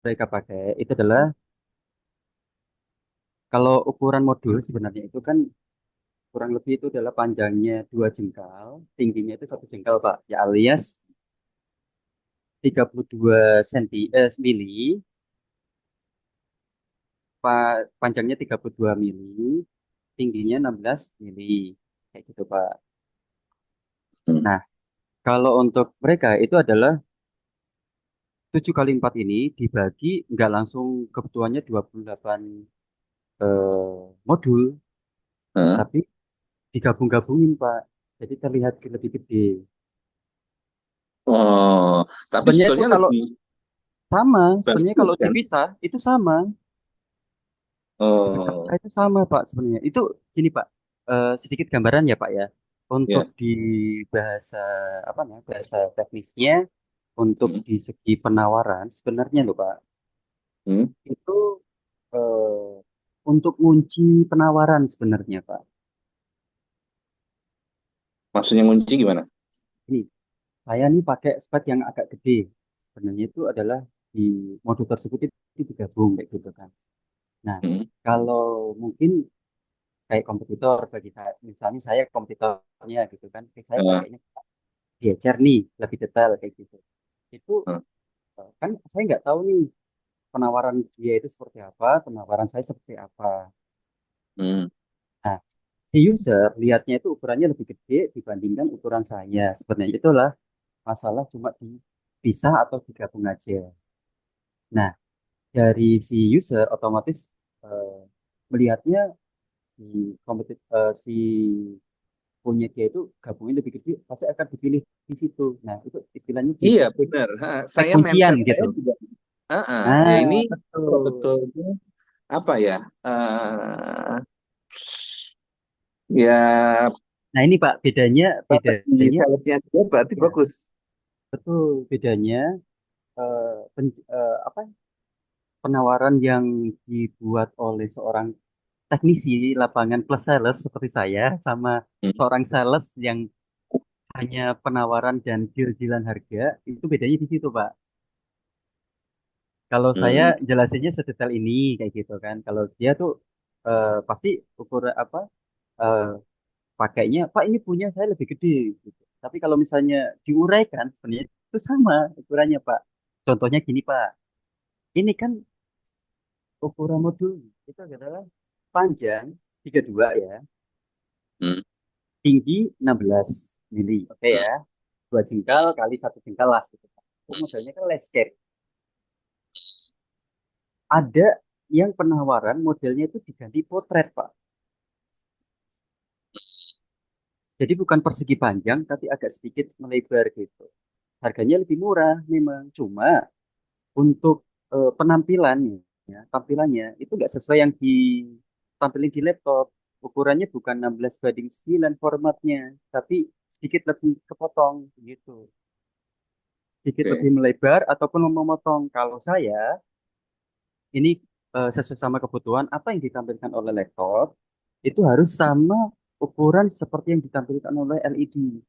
mereka pakai itu adalah kalau ukuran modul sebenarnya itu kan kurang lebih itu adalah panjangnya 2 jengkal, tingginya itu 1 jengkal Pak, ya alias 32 mili, panjangnya 32 mili, tingginya 16 mili, kayak gitu Pak. Hmm. Nah, kalau untuk mereka itu adalah 7 kali 4 ini dibagi nggak langsung kebutuhannya 28 modul, Hah? tapi digabung-gabungin Pak. Jadi terlihat lebih gede. Oh, tapi Sebenarnya itu sebetulnya kalau lebih sama, sebenarnya bagus kalau kan? dipisah itu sama. Oh, Itu sama Pak sebenarnya. Itu gini Pak, sedikit gambaran ya Pak ya. Untuk ya. di bahasa apa namanya, bahasa teknisnya, untuk Hmm. di segi penawaran sebenarnya loh Pak, Hmm. itu eh, untuk kunci penawaran sebenarnya Pak. Maksudnya kunci gimana? Ini saya nih pakai spek yang agak gede. Sebenarnya itu adalah di modul tersebut itu digabung kayak gitu kan. Nah, Hmm. kalau mungkin kayak kompetitor bagi saya, misalnya saya kompetitornya gitu kan, saya Eh, pakainya Diecer nih lebih detail kayak gitu. Itu eh. kan saya nggak tahu nih penawaran dia itu seperti apa, penawaran saya seperti apa. Hmm. Nah, si user lihatnya itu ukurannya lebih gede dibandingkan ukuran saya. Sebenarnya itulah masalah cuma dipisah atau digabung aja. Nah, dari si user otomatis eh, melihatnya si punya dia itu gabungin lebih gede pasti akan dipilih di situ. Nah, itu istilahnya di Iya benar. Ha, spek saya kuncian mindset saya gitu. juga. Ya ini Nah, betul-betul betul. apa ya? Ya Nah, ini Pak bedanya strategi bedanya salesnya dia berarti ya, bagus. betul bedanya apa penawaran yang dibuat oleh seorang teknisi lapangan plus sales seperti saya sama Hmm. seorang sales yang hanya penawaran dan deal-dealan harga itu bedanya di situ Pak. Kalau saya Hmm. jelasinnya sedetail ini kayak gitu kan. Kalau dia tuh pasti ukur apa eh, pakainya, Pak ini punya saya lebih gede gitu. Tapi kalau misalnya diuraikan sebenarnya itu sama ukurannya Pak. Contohnya gini Pak, ini kan ukuran modul itu adalah panjang 32 ya, Hmm. tinggi 16 mili. Oke Hmm. ya, 2 jengkal kali 1 jengkal lah gitu. Itu modelnya kan landscape. Ada yang penawaran modelnya itu diganti potret Pak. Jadi bukan persegi panjang, tapi agak sedikit melebar gitu. Harganya lebih murah memang, cuma untuk penampilannya, ya, tampilannya itu nggak sesuai yang ditampilin di laptop. Ukurannya bukan 16:9 formatnya, tapi sedikit lebih kepotong gitu. Sedikit lebih Oke. melebar ataupun memotong. Kalau saya ini sesuai sama kebutuhan apa yang ditampilkan oleh laptop itu harus sama ukuran seperti yang ditampilkan oleh LED.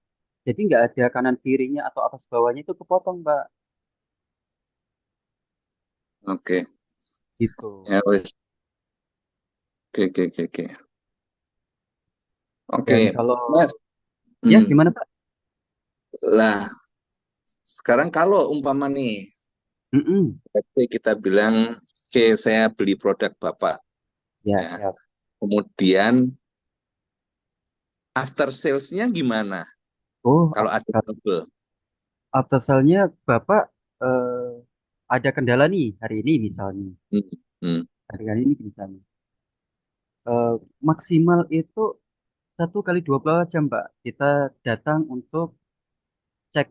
Jadi nggak ada kanan kirinya atau atas bawahnya itu kepotong, Mbak. Oke. Gitu. Ya wes. Oke oke oke oke. Dan Oke. kalau Mas. ya Hmm. gimana, Pak? Lah, sekarang kalau umpama nih, Mm-mm. oke kita bilang, oke saya beli produk Bapak, Ya, ya. siap. Kemudian after sales-nya gimana? Oh, Kalau ada trouble. after sale-nya Bapak ada kendala nih hari ini misalnya. Hmm. Hmm. Hari ini misalnya. Eh, maksimal itu 1 kali 24 jam, Pak. Kita datang untuk cek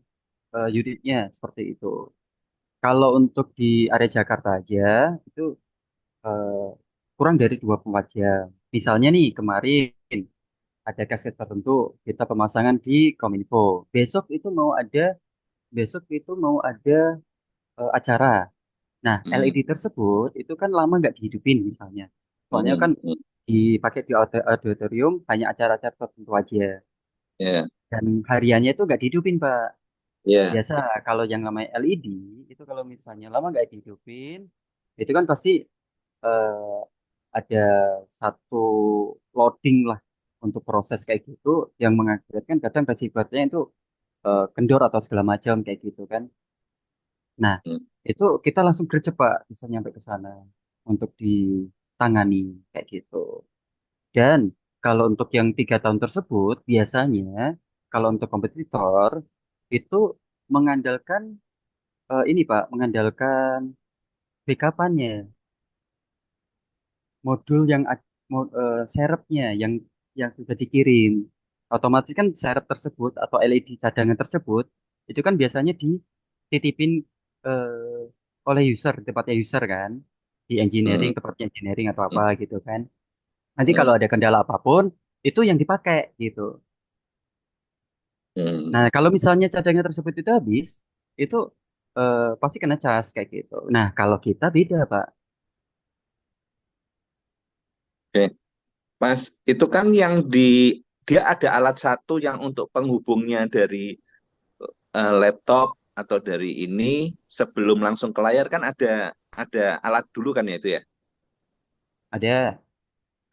unitnya seperti itu. Kalau untuk di area Jakarta aja itu eh, kurang dari 24 jam. Misalnya nih kemarin ada kaset tertentu kita pemasangan di Kominfo. Besok itu mau ada besok itu mau ada acara. Nah, Hmm. LED tersebut itu kan lama nggak dihidupin misalnya. Soalnya Hmm. kan Hmm. dipakai di auditorium hanya acara-acara tertentu aja. Ya. Dan hariannya itu nggak dihidupin, Pak. Ya. Biasa kalau yang namanya LED itu kalau misalnya lama nggak dihidupin, itu kan pasti eh, ada satu loading lah untuk proses kayak gitu yang mengakibatkan kadang receivernya itu kendor atau segala macam kayak gitu kan. Nah, Hmm. itu kita langsung gercep Pak, bisa nyampe ke sana untuk ditangani kayak gitu. Dan kalau untuk yang 3 tahun tersebut, biasanya kalau untuk kompetitor itu mengandalkan ini Pak, mengandalkan backup-annya, modul yang serepnya yang sudah dikirim. Otomatis kan serep tersebut atau LED cadangan tersebut itu kan biasanya dititipin oleh user, tepatnya user kan, di engineering, Hmm. tepatnya engineering atau Hmm. apa gitu kan. Nanti kalau Hmm. ada kendala apapun, itu yang dipakai gitu. Nah, Hmm. kalau misalnya cadangan tersebut itu habis, itu pasti kena cas kayak gitu. Nah, kalau kita beda, Pak. Oke, Mas, itu kan yang dia ada alat satu yang untuk penghubungnya dari laptop atau dari ini sebelum langsung ke layar kan ada alat dulu kan ya itu ya. Ada,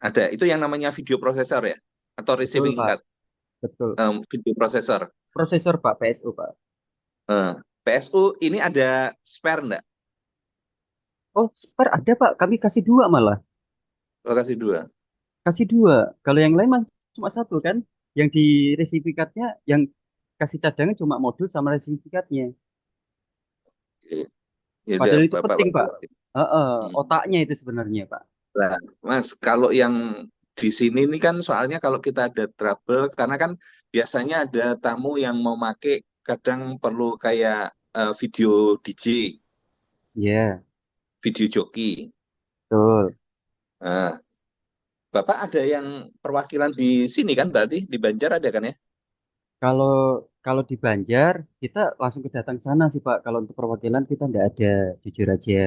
Ada itu yang namanya video processor ya atau betul, receiving Pak. card, Betul. video processor. Prosesor, Pak, PSU, Pak. Eh, PSU ini ada spare enggak? Oh, spare ada, Pak. Kami kasih dua malah. Lokasi dua. Kasih dua. Kalau yang lain cuma satu kan. Yang di receive card-nya, yang kasih cadangan cuma modul sama receive card-nya. Oke. Ya udah Padahal itu penting, Bapak. Pak. Heeh, Hmm. otaknya itu sebenarnya, Pak. Nah, Mas, kalau yang di sini ini kan soalnya kalau kita ada trouble, karena kan biasanya ada tamu yang mau make, kadang perlu kayak video DJ, Iya, video joki. betul. Nah, Bapak ada yang perwakilan di sini kan berarti di Banjar ada kan ya? Kalau kalau di Banjar kita langsung ke datang sana sih Pak. Kalau untuk perwakilan kita nggak ada, jujur aja.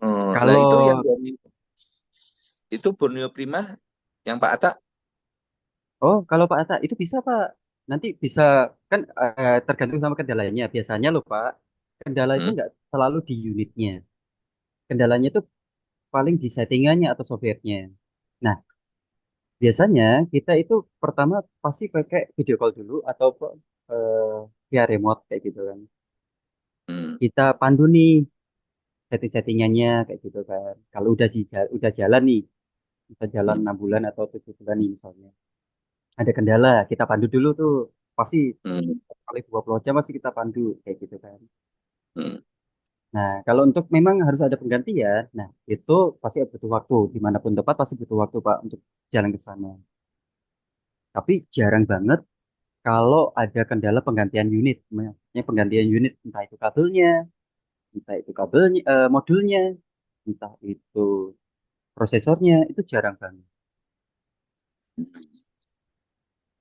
Lah Kalau itu yang dari itu Borneo Prima yang Pak Atta. kalau Pak Ata itu bisa Pak. Nanti bisa kan tergantung sama kendalanya. Biasanya loh Pak, kendala itu Hmm? nggak selalu di unitnya. Kendalanya itu paling di settingannya atau softwarenya. Nah, biasanya kita itu pertama pasti pakai video call dulu atau eh, via remote kayak gitu kan. Hmm. Kita pandu nih setting-settingannya kayak gitu kan. Kalau udah jalan nih, bisa jalan Hmm. 6 bulan atau 7 bulan nih misalnya. Ada kendala, kita pandu dulu tuh. Pasti Hmm. kali 20 jam pasti kita pandu kayak gitu kan. Hmm. Nah, kalau untuk memang harus ada penggantian, nah itu pasti butuh waktu. Dimanapun tempat pasti butuh waktu Pak untuk jalan ke sana. Tapi jarang banget kalau ada kendala penggantian unit. Maksudnya penggantian unit, entah itu kabelnya, modulnya, entah itu prosesornya, itu jarang banget.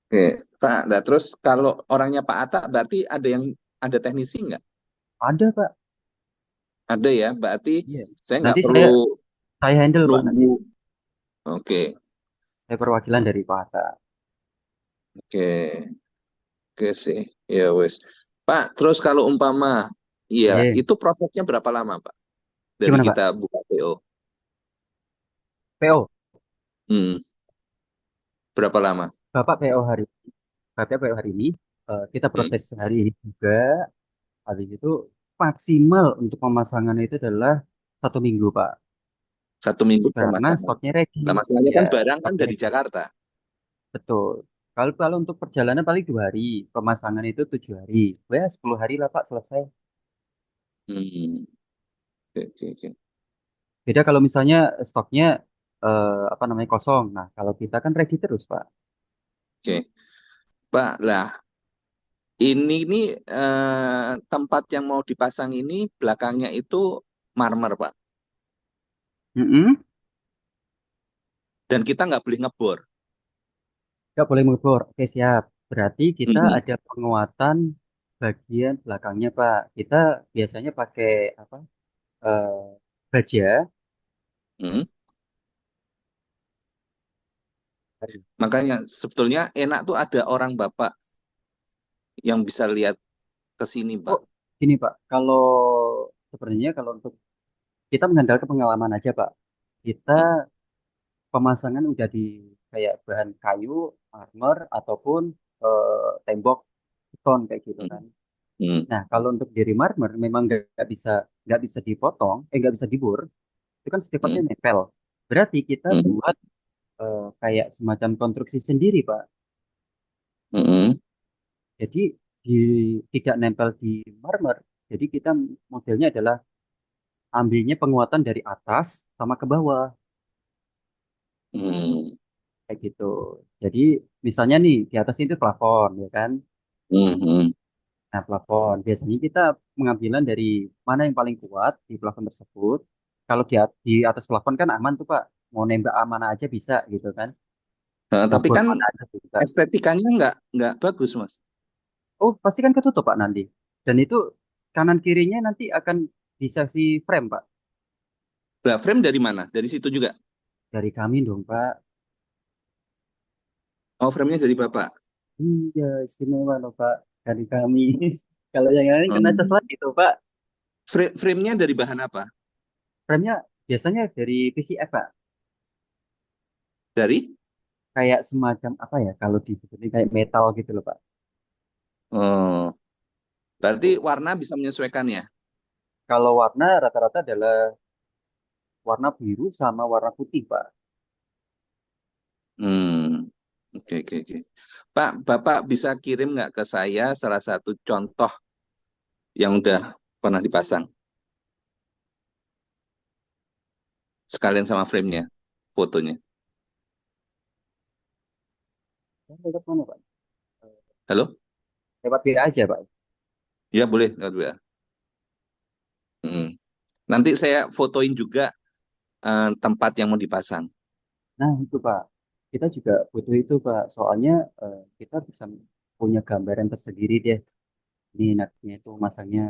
Oke, Pak. Nah, terus kalau orangnya Pak Atta berarti ada teknisi nggak? Ada Pak. Ada ya, berarti Iya. saya nggak Nanti perlu saya handle Pak nanti. nunggu. Oke, Saya perwakilan dari Pak Hatta. oke, oke sih. Ya wes. Pak, terus kalau umpama, iya, Iya. itu prosesnya berapa lama, Pak? Dari Gimana kita Pak? buka PO. PO. Hmm, berapa lama? Bapak PO hari Bapak PO hari ini kita Hmm, proses hari ini juga. Habis itu maksimal untuk pemasangan itu adalah 1 minggu Pak. 1 minggu Karena pemasangan. stoknya ready. Nah, masalahnya Ya, kan barang kan stoknya dari ready. Jakarta. Betul. Kalau untuk perjalanan paling 2 hari, pemasangan itu 7 hari. Ya 10 hari lah Pak selesai. Hmm, oke, oke, oke. Beda kalau misalnya stoknya apa namanya kosong. Nah kalau kita kan ready terus Pak. Oke. Pak, lah ini nih tempat yang mau dipasang ini belakangnya itu marmer, Pak. Mm-mm. Dan kita nggak boleh ngebor. Nggak boleh ngebor. Oke, siap. Berarti kita Hmm. ada penguatan bagian belakangnya, Pak. Kita biasanya pakai apa? eh, baja. Hmm. Makanya sebetulnya enak tuh ada orang bapak yang bisa lihat. ke sini, Oh, Pak? gini Pak, kalau sebenarnya kalau untuk kita mengandalkan pengalaman aja Pak. Kita Hmm, pemasangan udah di kayak bahan kayu, armor ataupun tembok beton kayak gitu hmm, kan. hmm, Nah, kalau untuk dari marmer memang nggak bisa dipotong, nggak bisa dibor, itu kan sifatnya hmm, nempel. Berarti kita hmm, buat kayak semacam konstruksi sendiri Pak. hmm, Jadi di, tidak nempel di marmer. Jadi kita modelnya adalah ambilnya penguatan dari atas sama ke bawah hmm, kayak gitu. Jadi misalnya nih di atas itu plafon ya kan. hmm, hmm. Nah, plafon biasanya kita pengambilan dari mana yang paling kuat di plafon tersebut. Kalau di atas plafon kan aman tuh Pak. Mau nembak mana aja bisa gitu kan. Mau Tapi bor kan mana aja bisa. estetikanya nggak bagus, Mas. Oh, pasti kan ketutup Pak nanti. Dan itu kanan kirinya nanti akan bisa si frame Pak. Lah, frame dari mana? Dari situ juga. Dari kami dong Pak. Oh, frame-nya dari Bapak. Iya, istimewa loh Pak. Dari kami. Kalau yang lain kena cas Hmm. lagi tuh Pak. Frame-nya dari bahan apa? Frame-nya biasanya dari PCF Pak. Dari? Kayak semacam apa ya kalau disebutnya kayak metal gitu loh Pak. Oh, berarti Tuh. warna bisa menyesuaikan ya? Kalau warna rata-rata adalah warna biru sama warna putih Pak. Hmm, oke, oke, oke. Pak, Bapak bisa kirim nggak ke saya salah satu contoh yang udah pernah dipasang? Sekalian sama frame-nya, fotonya. Lewat mana Pak? Halo? Lewat WA aja Pak. Ya, boleh. Lewat WA. Hmm. Nanti saya fotoin juga tempat yang mau dipasang. Nah itu Pak. Kita juga butuh itu Pak. Soalnya kita bisa punya gambaran tersendiri deh. Ini enaknya itu masangnya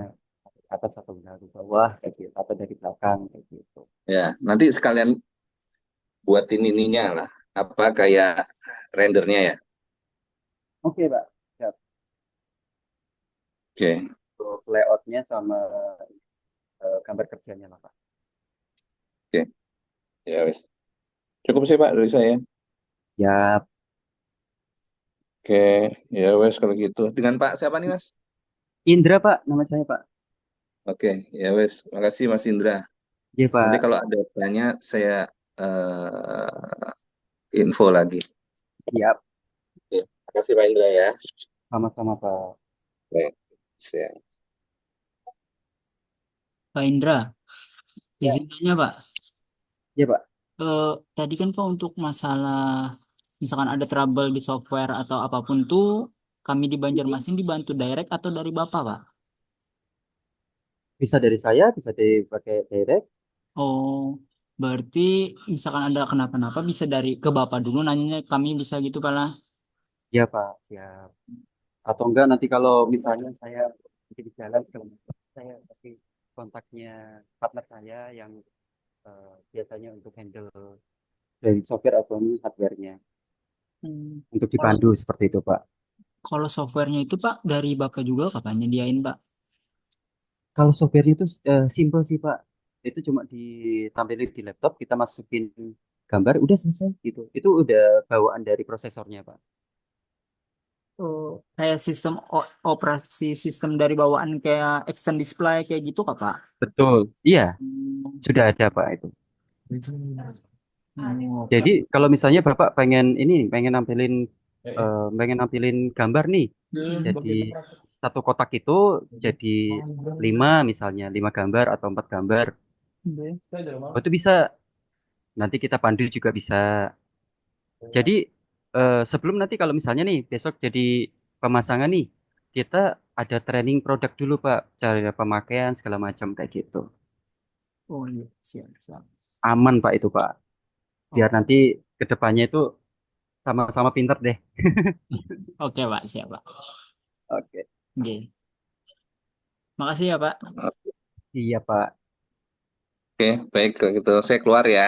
dari atas atau dari bawah kayak gitu. Atau dari belakang kayak gitu. Ya, nanti sekalian buatin ininya lah. Apa kayak rendernya ya? Oke Pak. Siap. Oke, Untuk layoutnya sama gambar kerjanya lah Pak. oke. Ya, wes. Cukup sih, Pak, dari saya. Ya, Oke, ya wes kalau gitu. Dengan Pak siapa nih, Mas? Indra Pak, nama saya Pak. Oke, ya wes. Makasih Mas Indra. Iya Nanti Pak, kalau ada tanya saya info lagi. siap. Oke, makasih Pak Indra ya. Sama-sama Pak. Baik, siap. Pak Indra, Ya, izin tanya Pak. iya Pak. Eh, Tadi kan Pak untuk masalah misalkan ada trouble di software atau apapun tuh kami di Banjarmasin dibantu direct atau dari Bapak Pak? Bisa dari saya, bisa dipakai direct. Oh, berarti misalkan ada kenapa-napa bisa dari ke Bapak dulu nanyanya kami bisa gitu Pak lah. Iya Pak, siap. Atau enggak nanti kalau misalnya saya nanti di jalan segala macam, saya kasih kontaknya partner saya yang biasanya untuk handle dari software atau hardware-nya. Hmm. Untuk Kalau dipandu seperti itu Pak. kalau softwarenya itu Pak dari Bapak juga kapan nyediain Pak? Kalau software itu simple sih Pak. Itu cuma ditampilin di laptop, kita masukin gambar, udah selesai gitu. Itu udah bawaan dari prosesornya Pak. Oh, kayak sistem operasi sistem dari bawaan kayak extend display kayak gitu kak Pak? Betul. Iya, Hmm. sudah ada Pak itu. Oh, oke. Jadi kalau misalnya Bapak pengen nampilin gambar nih, jadi satu kotak itu jadi lima misalnya, 5 gambar atau 4 gambar. Oh, itu bisa. Nanti kita pandu juga bisa. Jadi sebelum nanti kalau misalnya nih besok jadi pemasangan nih, kita ada training produk dulu Pak, cara pemakaian segala macam kayak gitu. Oh iya, siap, siap. Aman Pak itu Pak. Biar Oh, nanti kedepannya itu sama-sama pinter deh. oke Pak, siap Pak. Oke. Oke. Makasih ya Pak. Iya Pak. Oke, baik kalau gitu. Saya keluar ya.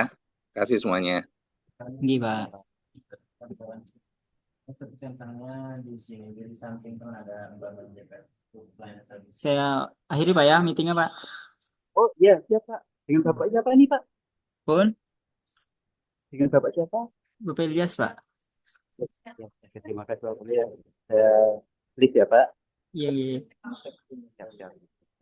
Kasih semuanya. Oke Pak. Centangnya di sini, jadi samping kan ada gambar JPEG. Saya akhiri Pak ya meetingnya Pak. Oh iya, siap Pak. Dengan Bapak siapa ini Pak? Pun, Dengan Bapak siapa? Bapak Ilyas Pak. Ya, terima kasih Pak. Ya, saya lihat ya Pak. Iya, iya. Siap, siap.